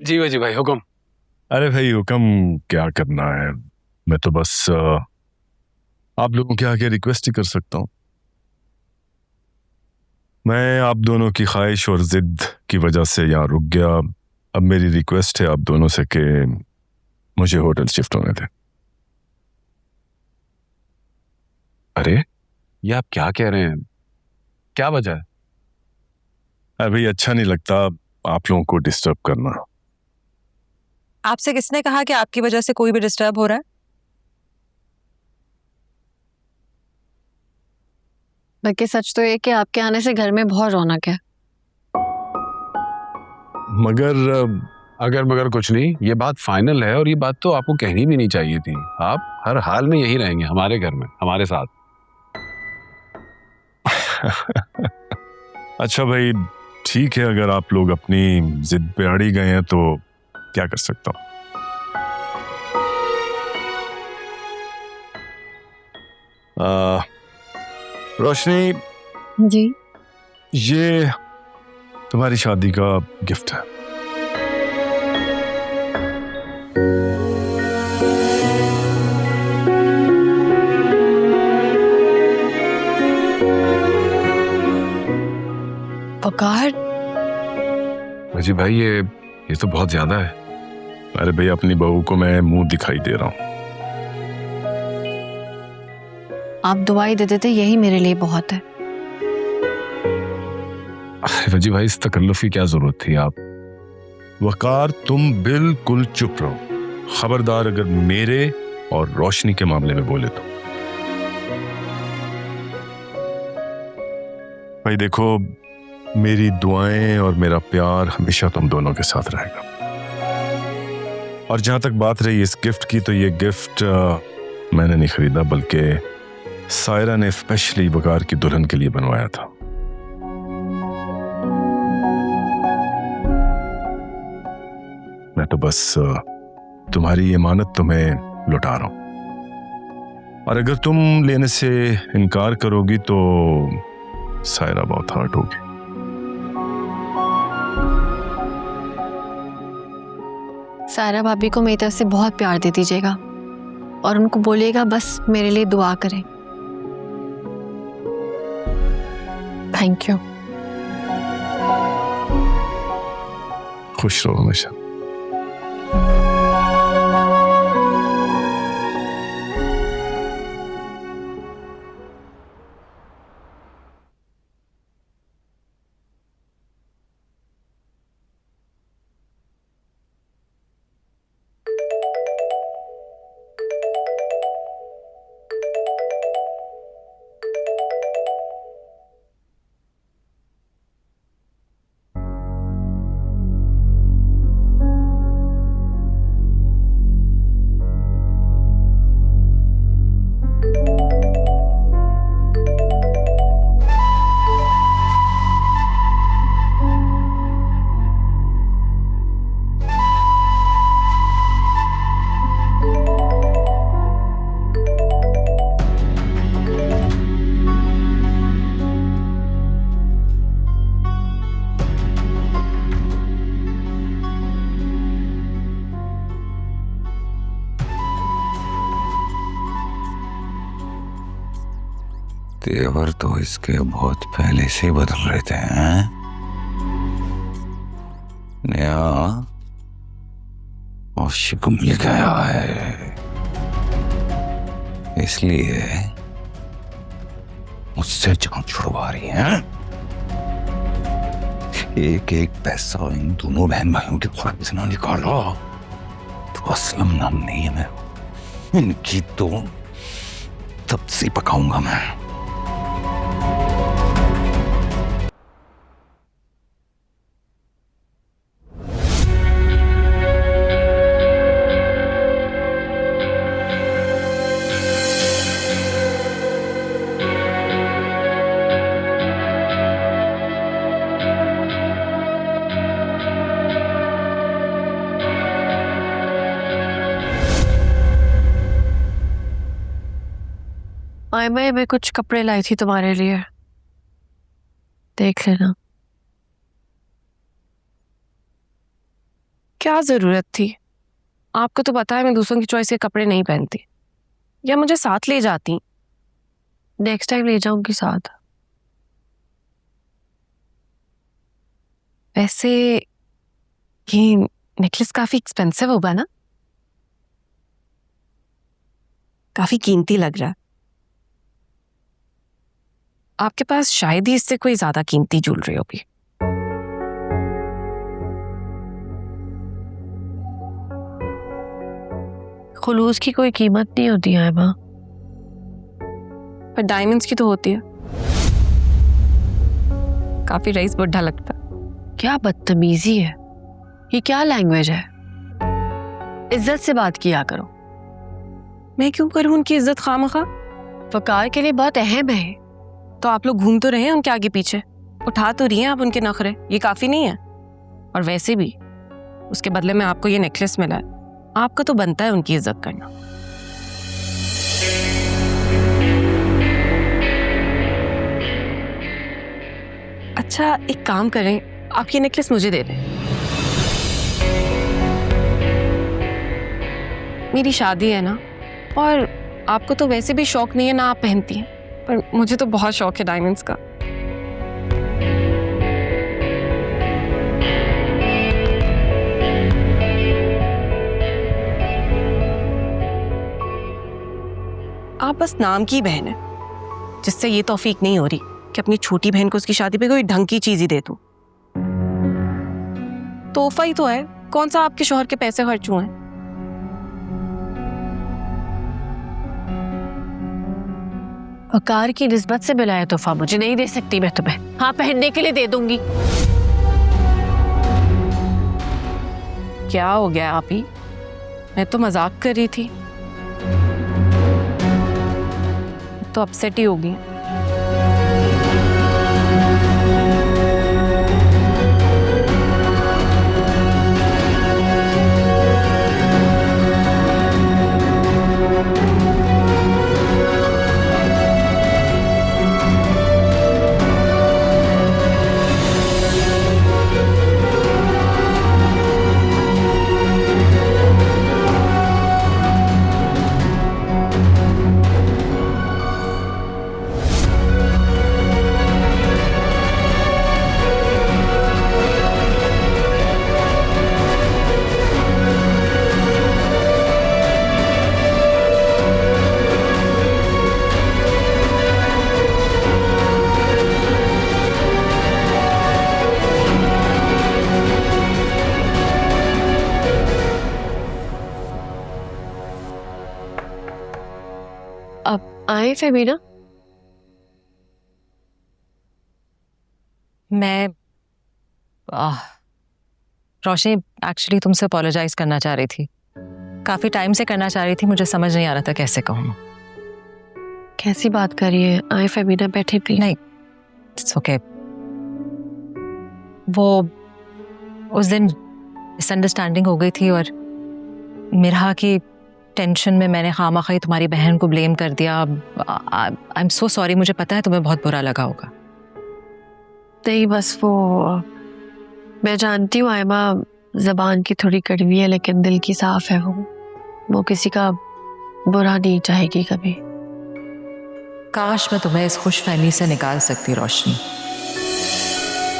जी वजी भाई हुक्म। अरे भाई हुक्म क्या करना है। मैं तो बस आप लोगों के आगे रिक्वेस्ट ही कर सकता हूँ। मैं आप दोनों की ख्वाहिश और जिद की वजह से यहाँ रुक गया। अब मेरी रिक्वेस्ट है आप दोनों से कि मुझे होटल शिफ्ट होने दें। अरे ये आप क्या कह रहे हैं? क्या वजह है? अरे भाई अच्छा नहीं लगता आप लोगों को डिस्टर्ब करना। आपसे किसने कहा कि आपकी वजह से कोई भी डिस्टर्ब हो रहा है? बल्कि सच तो ये कि आपके आने से घर में बहुत रौनक है। मगर मगर कुछ नहीं, ये बात फाइनल है और ये बात तो आपको कहनी भी नहीं चाहिए थी। आप हर हाल में यही रहेंगे हमारे घर में हमारे साथ। अच्छा भाई ठीक है, अगर आप लोग अपनी जिद पे अड़ी गए हैं तो क्या कर सकता हूँ। रोशनी जी ये तुम्हारी शादी का गिफ्ट है। वकार, वजी भाई ये तो बहुत ज्यादा है। अरे भाई अपनी बहू को मैं मुंह दिखाई दे रहा हूँ। आप दुआई दे देते यही मेरे लिए बहुत है। वजी भाई इस तकल्लुफ की क्या जरूरत थी? आप वकार तुम बिल्कुल चुप रहो। खबरदार अगर मेरे और रोशनी के मामले में बोले तो। भाई देखो मेरी दुआएं और मेरा प्यार हमेशा तुम दोनों के साथ रहेगा। और जहां तक बात रही इस गिफ्ट की, तो ये गिफ्ट मैंने नहीं खरीदा बल्कि सायरा ने स्पेशली वकार की दुल्हन के लिए बनवाया था। मैं तो बस तुम्हारी इमानत तुम्हें लौटा रहा हूं, और अगर तुम लेने से इनकार करोगी तो सायरा बहुत हर्ट होगी। सायरा भाभी को मेरी तरफ से बहुत प्यार दे दीजिएगा और उनको बोलिएगा बस मेरे लिए दुआ करें। Thank you. खुश रहो हमेशा। तेवर तो इसके बहुत पहले से ही बदल रहे थे हैं? नया आशिक मिल गया है, इसलिए मुझसे जान छुड़वा रही हैं। एक एक पैसा इन दोनों बहन भाइयों के खाते से ना निकाला तो असलम नाम नहीं है। मैं इनकी तो तब से पकाऊंगा मैं। मैं कुछ कपड़े लाई थी तुम्हारे लिए, देख लेना। क्या जरूरत थी? आपको तो पता है मैं दूसरों की चॉइस के कपड़े नहीं पहनती। या मुझे साथ ले जाती। नेक्स्ट टाइम ले जाऊंगी साथ। वैसे ये नेकलेस काफी एक्सपेंसिव होगा ना? काफी कीमती लग रहा है। आपके पास शायद ही इससे कोई ज्यादा कीमती ज्वेलरी होगी। खुलूस की कोई कीमत नहीं होती है माँ। पर डायमंड्स की तो होती है। काफी रईस बुढ़ा लगता है। क्या बदतमीजी है, ये क्या लैंग्वेज है? इज्जत से बात किया करो। मैं क्यों करूं उनकी इज्जत खामखा? वकार के लिए बहुत अहम है। तो आप लोग घूम तो रहे हैं उनके आगे पीछे, उठा तो रही हैं आप उनके नखरे, ये काफी नहीं है? और वैसे भी उसके बदले में आपको ये नेकलेस मिला है, आपको तो बनता है उनकी इज्जत करना। अच्छा एक काम करें, आप ये नेकलेस मुझे दे दें। मेरी शादी है ना, और आपको तो वैसे भी शौक नहीं है ना आप पहनती हैं, पर मुझे तो बहुत शौक है डायमंड्स का। आप बस नाम की बहन है, जिससे ये तौफीक नहीं हो रही कि अपनी छोटी बहन को उसकी शादी पे कोई ढंग की चीज ही दे दूं। तोहफा ही तो है, कौन सा आपके शौहर के पैसे खर्च हुए हैं। वकार की निस्बत से मिला है तोहफा, मुझे नहीं दे सकती मैं तुम्हें। हाँ पहनने के लिए दे दूंगी। क्या हो गया आप ही? मैं तो मजाक कर रही थी, तो अपसेट ही होगी। आए फेमीना। मैं रोशनी एक्चुअली तुमसे अपोलोजाइज करना चाह रही थी। काफी टाइम से करना चाह रही थी, मुझे समझ नहीं आ रहा था कैसे कहूँ। कैसी बात कर रही है? आए फेमीना, बैठे प्लीज। नहीं इट्स ओके। वो उस दिन मिसअंडरस्टैंडिंग हो गई थी और मेरा की टेंशन में मैंने खामखा तुम्हारी बहन को ब्लेम कर दिया। आई एम सो सॉरी, मुझे पता है तुम्हें बहुत बुरा लगा होगा। नहीं बस वो, मैं जानती हूँ आयमा जबान की थोड़ी कड़वी है लेकिन दिल की साफ है। वो किसी का बुरा नहीं चाहेगी कभी। काश मैं तुम्हें इस खुशफहमी से निकाल सकती रोशनी।